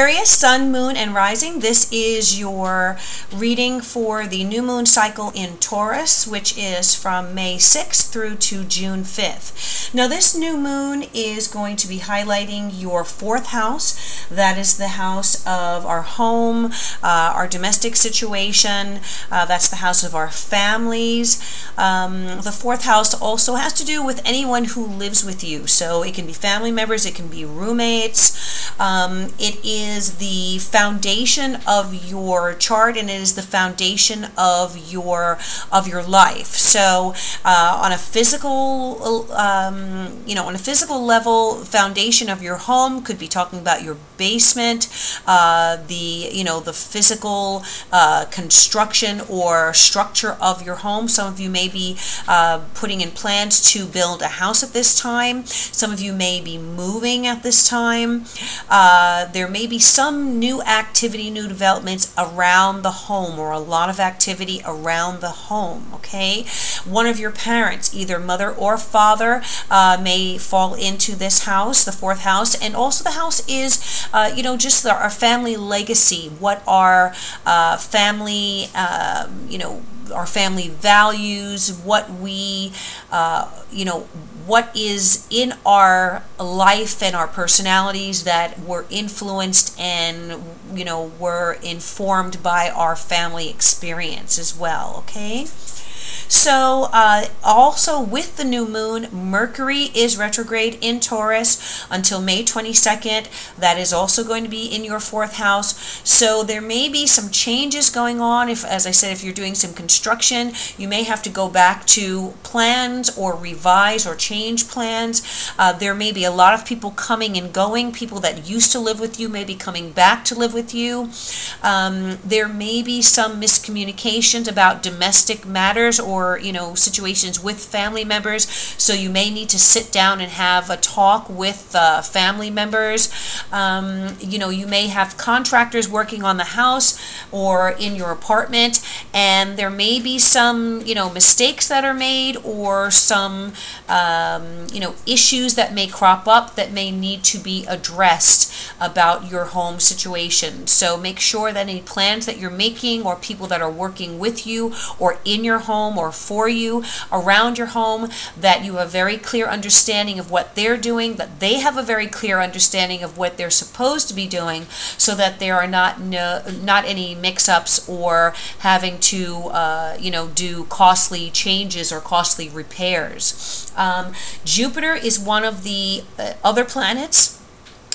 Aquarius, Sun, Moon, and Rising. This is your reading for the new moon cycle in Taurus, which is from May 6th through to June 5th. Now, this new moon is going to be highlighting your fourth house. That is the house of our home, our domestic situation. That's the house of our families. The fourth house also has to do with anyone who lives with you. So it can be family members, it can be roommates. It is the foundation of your chart, and it is the foundation of your life. So on a physical, on a physical level, foundation of your home could be talking about your basement, the physical construction or structure of your home. Some of you may be putting in plans to build a house at this time. Some of you may be moving at this time. There may be some new activity, new developments around the home, or a lot of activity around the home, okay? One of your parents, either mother or father, may fall into this house, the fourth house, and also the house is, just our family legacy, what our family, our family values, what we, what is in our life and our personalities that were influenced and, were informed by our family experience as well, okay? So also with the new moon, Mercury is retrograde in Taurus until May 22nd. That is also going to be in your fourth house. So there may be some changes going on. As I said, if you're doing some construction, you may have to go back to plans or revise or change plans. There may be a lot of people coming and going. People that used to live with you may be coming back to live with you. There may be some miscommunications about domestic matters or situations with family members, so you may need to sit down and have a talk with family members. You may have contractors working on the house or in your apartment, and there may be some mistakes that are made, or some issues that may crop up that may need to be addressed about your home situation. So make sure that any plans that you're making, or people that are working with you or in your home or for you around your home, that you have a very clear understanding of what they're doing, that they have a very clear understanding of what they're supposed to be doing, so that there are not any mix-ups or having to do costly changes or costly repairs. Jupiter is one of the other planets,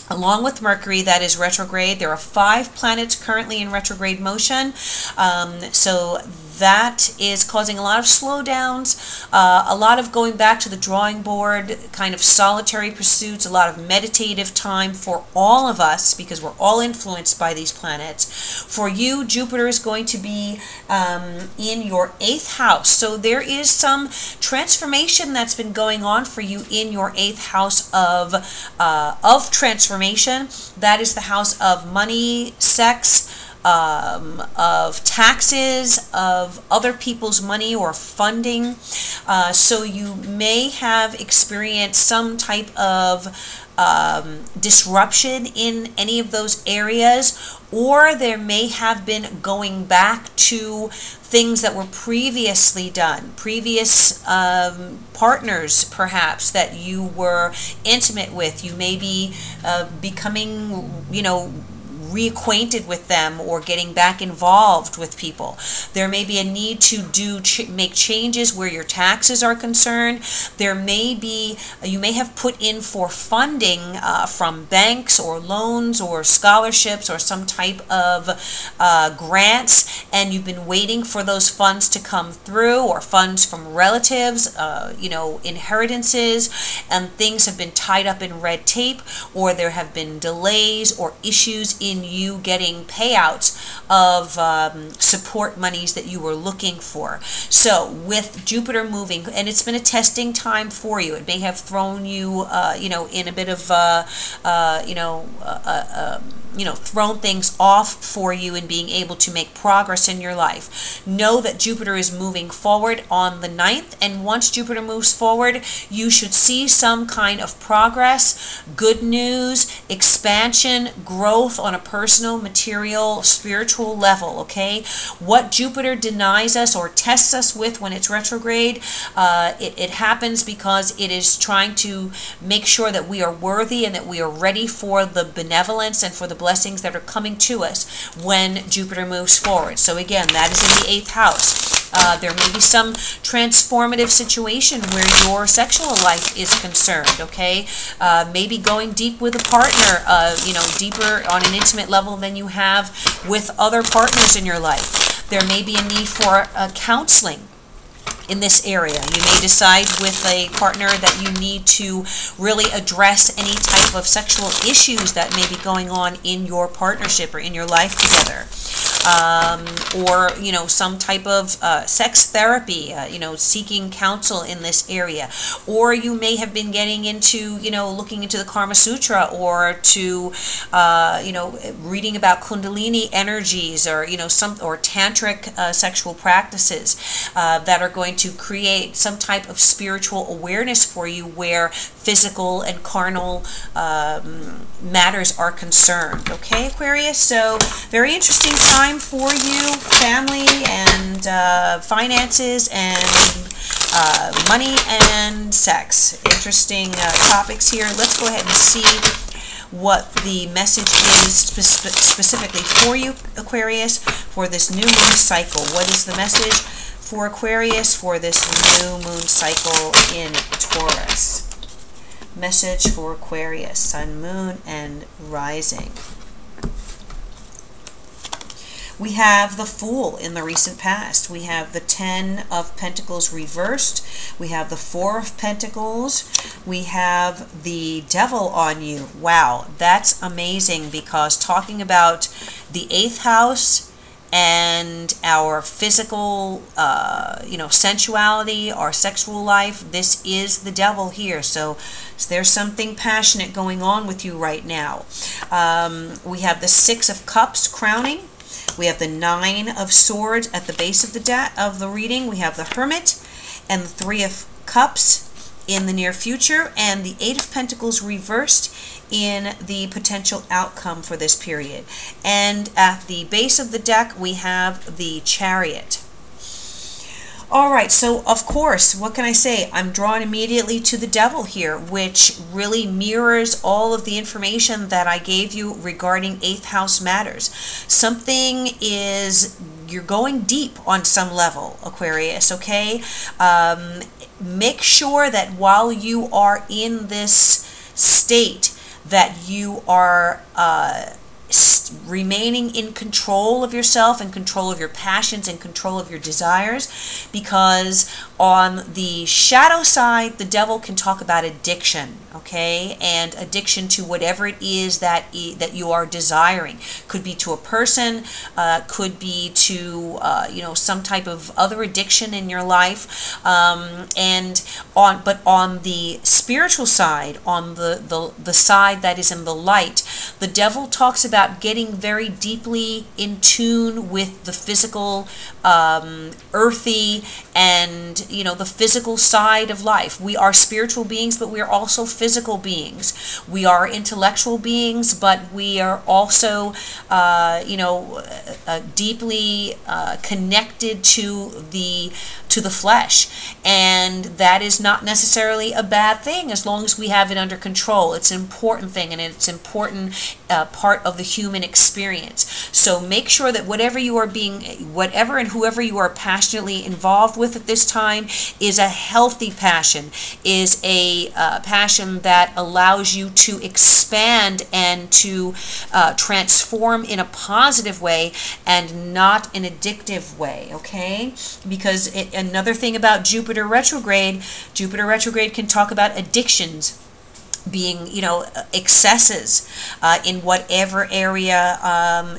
along with Mercury, that is retrograde. There are 5 planets currently in retrograde motion. So that is causing a lot of slowdowns, a lot of going back to the drawing board, kind of solitary pursuits, a lot of meditative time for all of us, because we're all influenced by these planets. For you, Jupiter is going to be in your 8th house. So there is some transformation that's been going on for you in your 8th house of transformation. That is the house of money, sex, of taxes, of other people's money or funding. So you may have experienced some type of disruption in any of those areas, or there may have been going back to things that were previously done, previous partners perhaps that you were intimate with. You may be becoming, reacquainted with them, or getting back involved with people. There may be a need to make changes where your taxes are concerned. There may be, you may have put in for funding from banks or loans or scholarships or some type of grants, and you've been waiting for those funds to come through, or funds from relatives, inheritances, and things have been tied up in red tape, or there have been delays or issues in you getting payouts of support monies that you were looking for. So with Jupiter moving, and it's been a testing time for you, it may have thrown you, in a bit of, thrown things off for you in being able to make progress in your life. Know that Jupiter is moving forward on the 9th, and once Jupiter moves forward, you should see some kind of progress, good news, expansion, growth on a personal, material, spiritual level, okay? What Jupiter denies us or tests us with when it's retrograde, it happens because it is trying to make sure that we are worthy and that we are ready for the benevolence and for the blessings that are coming to us when Jupiter moves forward. So again, that is in the 8th house. There may be some transformative situation where your sexual life is concerned, okay? Maybe going deep with a partner, deeper on an intimate level than you have with other partners in your life. There may be a need for counseling in this area. You may decide with a partner that you need to really address any type of sexual issues that may be going on in your partnership or in your life together. Or some type of sex therapy, seeking counsel in this area. Or you may have been getting into, looking into the Kama Sutra, or to, reading about Kundalini energies, or, or tantric sexual practices that are going to create some type of spiritual awareness for you where physical and carnal matters are concerned. Okay, Aquarius? So very interesting time for you, family and finances and money and sex. Interesting topics here. Let's go ahead and see what the message is specifically for you, Aquarius, for this new moon cycle. What is the message for Aquarius for this new moon cycle in Taurus? Message for Aquarius, Sun, Moon, and Rising. We have the Fool in the recent past. We have the 10 of Pentacles reversed. We have the 4 of Pentacles. We have the Devil on you. Wow, that's amazing, because talking about the 8th house and our physical, sensuality, our sexual life, this is the Devil here. So there's something passionate going on with you right now. We have the 6 of Cups crowning. We have the 9 of Swords at the base of the reading. We have the Hermit and the 3 of Cups in the near future, and the 8 of Pentacles reversed in the potential outcome for this period. And at the base of the deck, we have the Chariot. All right, so of course, what can I say? I'm drawn immediately to the Devil here, which really mirrors all of the information that I gave you regarding 8th house matters. Something is, you're going deep on some level, Aquarius, okay? Make sure that while you are in this state, that you are remaining in control of yourself, and control of your passions, and control of your desires, because on the shadow side, the Devil can talk about addiction, okay, and addiction to whatever it is that you are desiring. Could be to a person, could be to some type of other addiction in your life, but on the spiritual side, on the side that is in the light, the Devil talks about getting very deeply in tune with the physical, earthy, and the physical side of life. We are spiritual beings, but we are also physical beings. We are intellectual beings, but we are also deeply connected to the flesh, and that is not necessarily a bad thing as long as we have it under control. It's an important thing, and it's an important part of the human experience. So make sure that whatever and whoever you are passionately involved with at this time is a healthy passion, is a passion that allows you to expand and to transform in a positive way and not an addictive way, okay? Because another thing about Jupiter retrograde can talk about addictions being, excesses in whatever area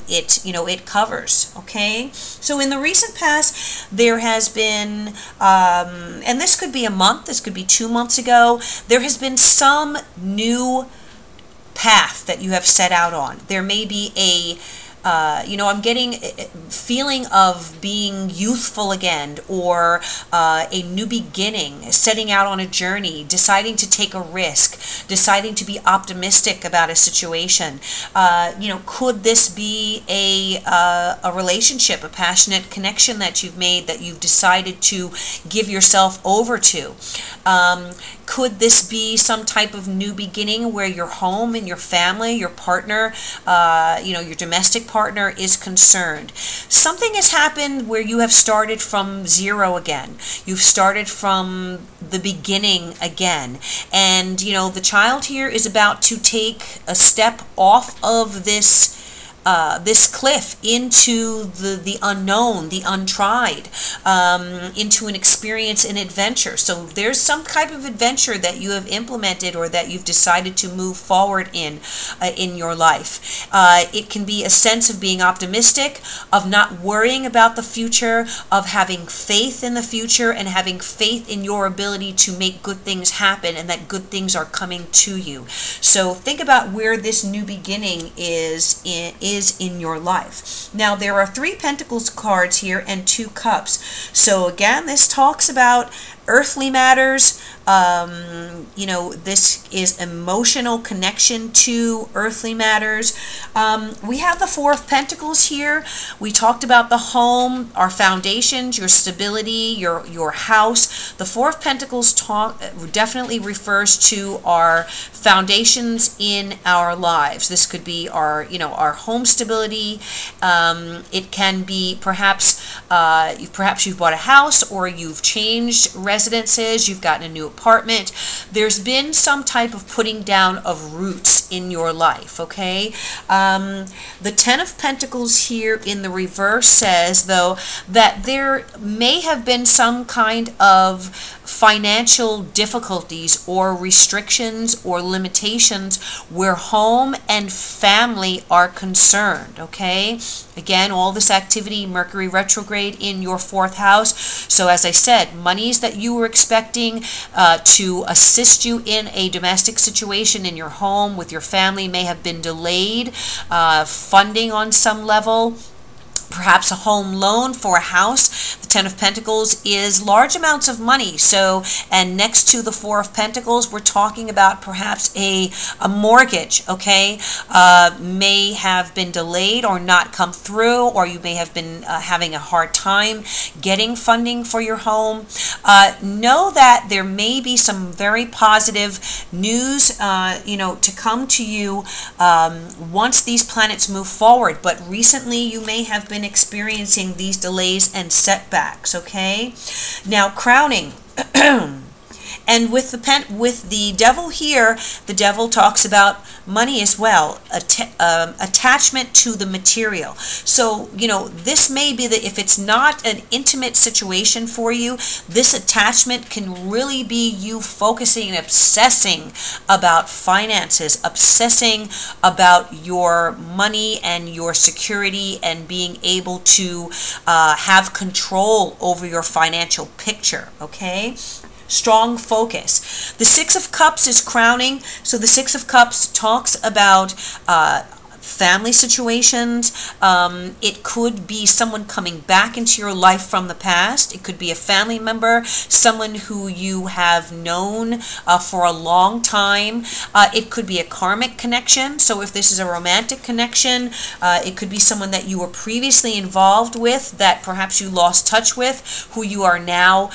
it covers, okay? So in the recent past, there has been, and this could be a month, this could be 2 months ago, there has been some new path that you have set out on. There may be a I'm getting a feeling of being youthful again, or a new beginning, setting out on a journey, deciding to take a risk, deciding to be optimistic about a situation. Could this be a relationship, a passionate connection that you've made, that you've decided to give yourself over to? Could this be some type of new beginning where your home and your family, your partner, your domestic partner is concerned? Something has happened where you have started from zero again. You've started from the beginning again. And, the child here is about to take a step off of this cliff into the unknown, the untried, into an experience, an adventure. So there's some type of adventure that you have implemented or that you've decided to move forward in your life. It can be a sense of being optimistic, of not worrying about the future, of having faith in the future, and having faith in your ability to make good things happen, and that good things are coming to you. So think about where this new beginning is in your life. Now, there are 3 Pentacles cards here and 2 Cups. So again, this talks about earthly matters. This is emotional connection to earthly matters. We have the 4 of Pentacles here. We talked about the home, our foundations, your stability, your house. The 4 of Pentacles definitely refers to our foundations in our lives. This could be our home stability. It can be perhaps you've bought a house, or you've changed residences, you've gotten a new apartment. There's been some type of putting down of roots in your life, okay? The 10 of Pentacles here in the reverse says, though, that there may have been some kind of financial difficulties or restrictions or limitations where home and family are concerned, okay? Again, all this activity, Mercury retrograde in your 4th house. So as I said, monies that you were expecting to assist you in a domestic situation in your home with your family may have been delayed. Funding on some level, perhaps a home loan for a house. The 10 of Pentacles is large amounts of money. So, and next to the 4 of Pentacles, we're talking about perhaps a mortgage, okay? May have been delayed or not come through, or you may have been having a hard time getting funding for your home. Know that there may be some very positive news, to come to you once these planets move forward. But recently, you may have been experiencing these delays and setbacks, okay? Now, crowning. And with the devil here, the devil talks about money as well, attachment to the material. So, this may be that if it's not an intimate situation for you, this attachment can really be you focusing and obsessing about finances, obsessing about your money and your security, and being able to have control over your financial picture, okay? Strong focus. The 6 of Cups is crowning. So the 6 of Cups talks about family situations. It could be someone coming back into your life from the past. It could be a family member, someone who you have known for a long time. It could be a karmic connection. So if this is a romantic connection, it could be someone that you were previously involved with that perhaps you lost touch with, who you are now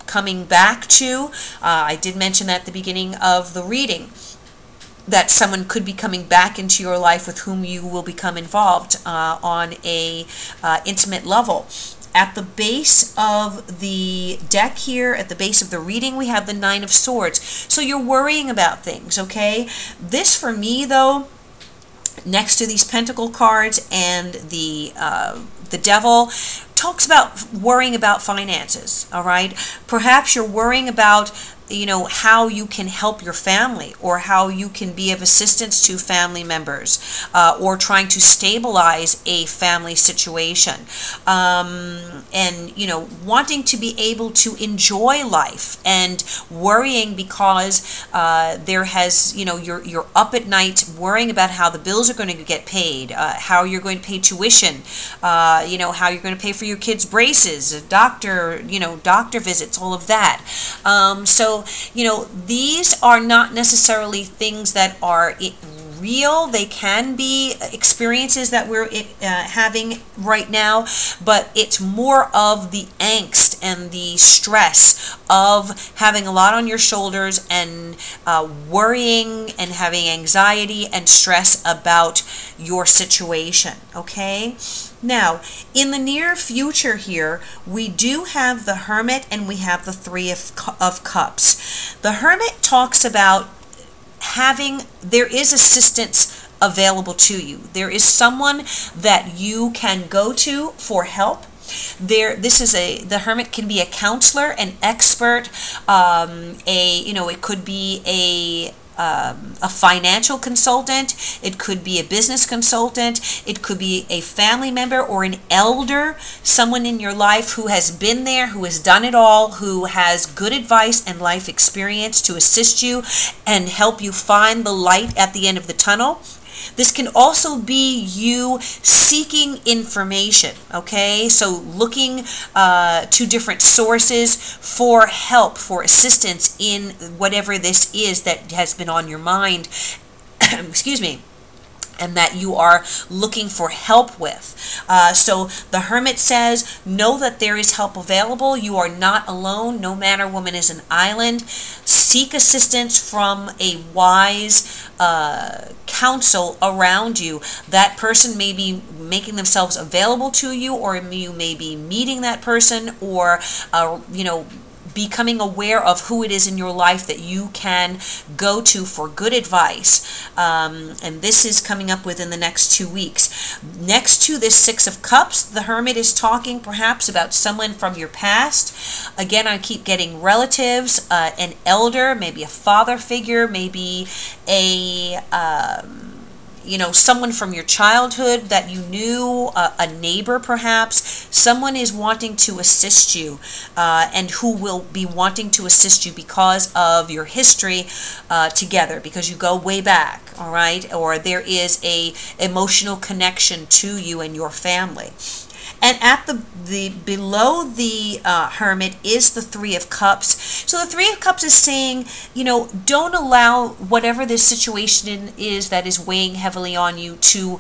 coming back to. I did mention that at the beginning of the reading, that someone could be coming back into your life with whom you will become involved on a intimate level. At the base of the deck here, at the base of the reading, we have the 9 of Swords. So you're worrying about things, okay? This, for me, though, next to these Pentacle cards and the Devil, talks about worrying about finances, all right? Perhaps you're worrying about how you can help your family, or how you can be of assistance to family members, or trying to stabilize a family situation, and wanting to be able to enjoy life, and worrying because there has you're up at night worrying about how the bills are going to get paid, how you're going to pay tuition, how you're going to pay for your kids' braces, doctor visits, all of that. So these are not necessarily things that are real. They can be experiences that we're having right now, but it's more of the angst and the stress of having a lot on your shoulders, and worrying and having anxiety and stress about your situation. Okay? Now, in the near future here, we do have the Hermit and we have the Three of Cups. The Hermit talks about there is assistance available to you. There is someone that you can go to for help. The Hermit can be a counselor, an expert, it could be a financial consultant, it could be a business consultant, it could be a family member or an elder, someone in your life who has been there, who has done it all, who has good advice and life experience to assist you and help you find the light at the end of the tunnel. This can also be you seeking information, okay? So looking to different sources for help, for assistance in whatever this is that has been on your mind, excuse me, and that you are looking for help with. So the Hermit says, know that there is help available. You are not alone. No man or woman is an island. Seek assistance from a wise counsel around you. That person may be making themselves available to you, or you may be meeting that person, or becoming aware of who it is in your life that you can go to for good advice. And this is coming up within the next 2 weeks. Next to this Six of Cups, the Hermit is talking perhaps about someone from your past. Again, I keep getting relatives, an elder, maybe a father figure, maybe a someone from your childhood that you knew, a neighbor perhaps. Someone is wanting to assist you, and who will be wanting to assist you because of your history together, because you go way back, all right? Or there is a emotional connection to you and your family. And at below the Hermit is the Three of Cups. So the Three of Cups is saying, don't allow whatever this situation is that is weighing heavily on you to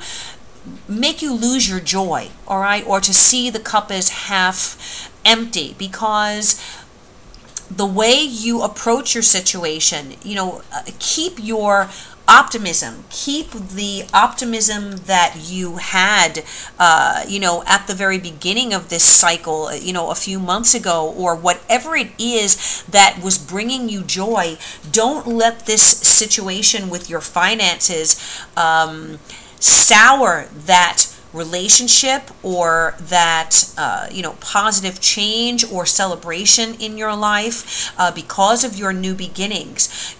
make you lose your joy, all right? Or to see the cup as half empty, because the way you approach your situation, keep your optimism. Keep the optimism that you had, at the very beginning of this cycle, a few months ago, or whatever it is that was bringing you joy. Don't let this situation with your finances sour that relationship, or that positive change or celebration in your life because of your new beginnings.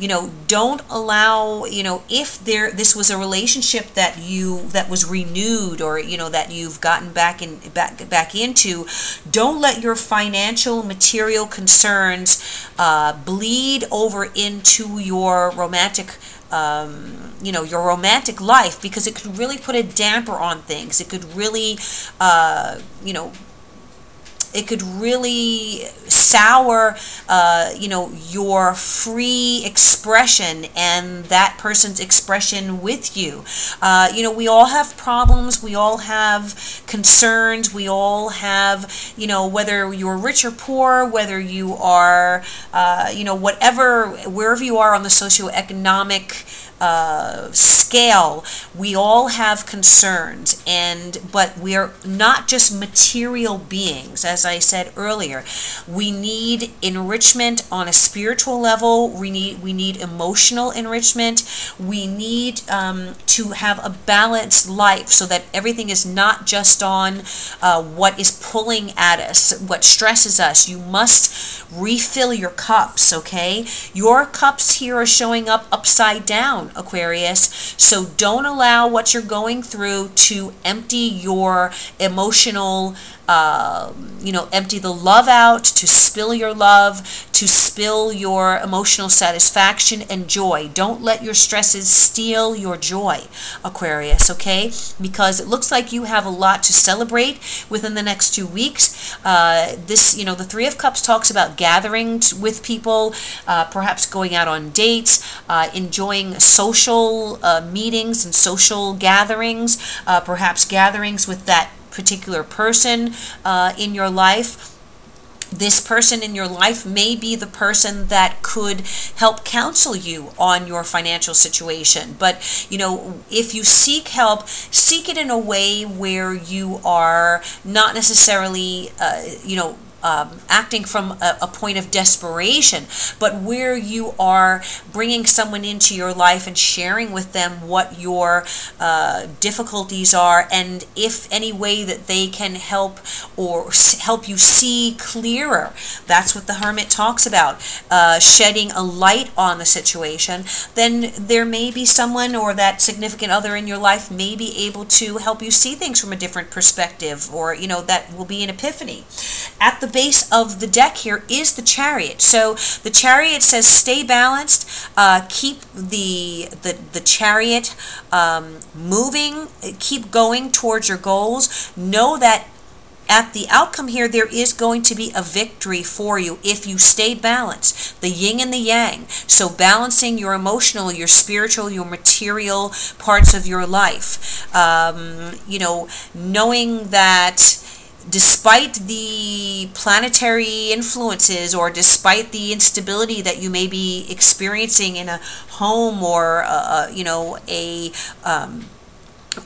Don't allow, if this was a relationship that was renewed, or that you've gotten back into, don't let your financial material concerns bleed over into your romantic your romantic life, because it could really put a damper on things. It could really, it could really sour, your free expression and that person's expression with you. We all have problems. We all have concerns. We all have, whether you're rich or poor, whether you are, wherever you are on the socioeconomic scale, we all have concerns, but we are not just material beings. As as I said earlier. We need enrichment on a spiritual level. We need emotional enrichment. We need to have a balanced life so that everything is not just on what is pulling at us, what stresses us. You must refill your cups, okay? Your cups here are showing up upside down, Aquarius. So don't allow what you're going through to empty your emotional, empty the love out, to spill your love, to spill your emotional satisfaction and joy. Don't let your stresses steal your joy, Aquarius, okay? Because it looks like you have a lot to celebrate within the next 2 weeks. The Three of Cups talks about gatherings with people, perhaps going out on dates, enjoying social meetings and social gatherings, perhaps gatherings with that particular person in your life. This person in your life may be the person that could help counsel you on your financial situation. But, if you seek help, seek it in a way where you are not necessarily, acting from a point of desperation, but where you are bringing someone into your life and sharing with them what your difficulties are, and if any way that they can help or help you see clearer. That's what the Hermit talks about, shedding a light on the situation. Then there may be someone, or that significant other in your life may be able to help you see things from a different perspective, or that will be an epiphany. At the base of the deck here is the Chariot. So the Chariot says stay balanced, keep the Chariot moving, keep going towards your goals. Know that at the outcome here, there is going to be a victory for you if you stay balanced, the yin and the yang. So balancing your emotional, your spiritual, your material parts of your life. Knowing that despite the planetary influences, or despite the instability that you may be experiencing in a home, or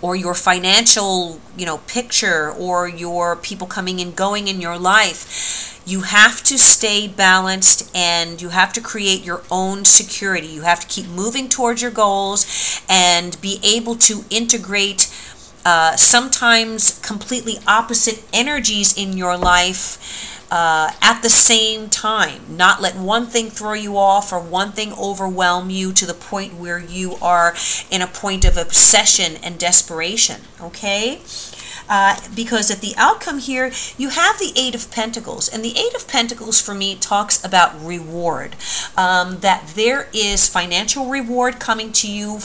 or your financial, picture, or your people coming and going in your life, you have to stay balanced, and you have to create your own security. You have to keep moving towards your goals and be able to integrate sometimes completely opposite energies in your life at the same time. Not let one thing throw you off, or one thing overwhelm you to the point where you are in a point of obsession and desperation, okay? Because at the outcome here, you have the Eight of Pentacles. And the Eight of Pentacles, for me, talks about reward. That there is financial reward coming to you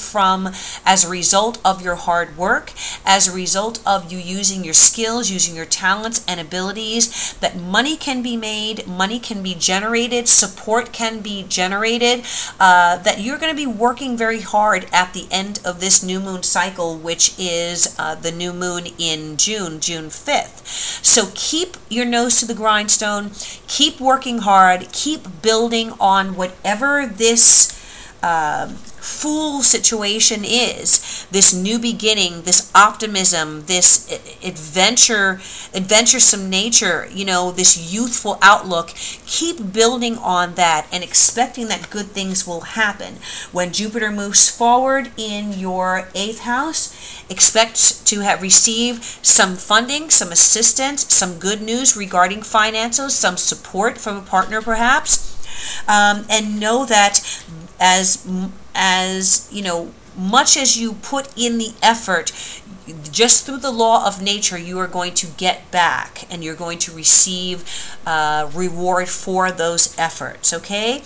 as a result of your hard work, as a result of you using your skills, using your talents and abilities, that money can be made, money can be generated, support can be generated, that you're going to be working very hard at the end of this new moon cycle, which is the new moon in June 5th. So keep your nose to the grindstone, keep working hard, keep building on whatever this Fool situation is, this new beginning, this optimism, this adventuresome nature, this youthful outlook. Keep building on that and expecting that good things will happen. When Jupiter moves forward in your 8th house, expect to have received some funding, some assistance, some good news regarding finances, some support from a partner perhaps, and know that as much as you put in the effort, just through the law of nature, you are going to get back, and you're going to receive reward for those efforts, okay?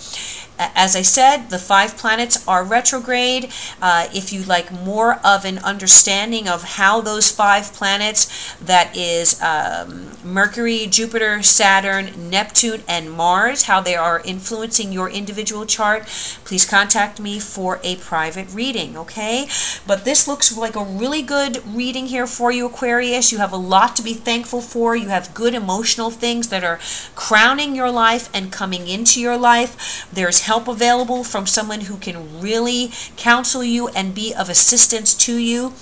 As I said, the 5 planets are retrograde. If you'd like more of an understanding of how those 5 planets, that is Mercury, Jupiter, Saturn, Neptune, and Mars, how they are influencing your individual chart, please contact me for a private reading, okay? But this looks like a really good reading here for you, Aquarius. You have a lot to be thankful for. You have good emotional things that are crowning your life and coming into your life. There's help available from someone who can really counsel you and be of assistance to you.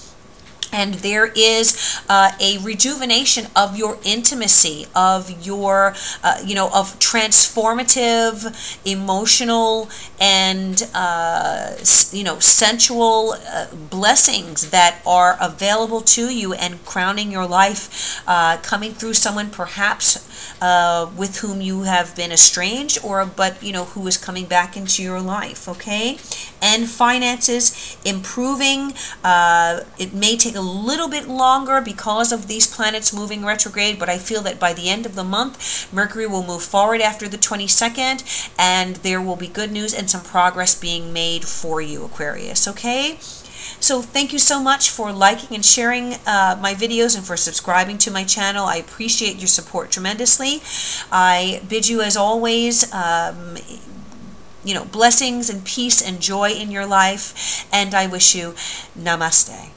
And there is a rejuvenation of your intimacy, of your, of transformative, emotional, and, sensual blessings that are available to you and crowning your life, coming through someone perhaps with whom you have been estranged, but who is coming back into your life, okay? And finances improving. It may take a little bit longer because of these planets moving retrograde, but I feel that by the end of the month, Mercury will move forward after the 22nd, and there will be good news and some progress being made for you, Aquarius, okay? So thank you so much for liking and sharing my videos and for subscribing to my channel. I appreciate your support tremendously. I bid you, as always, blessings and peace and joy in your life, and I wish you namaste.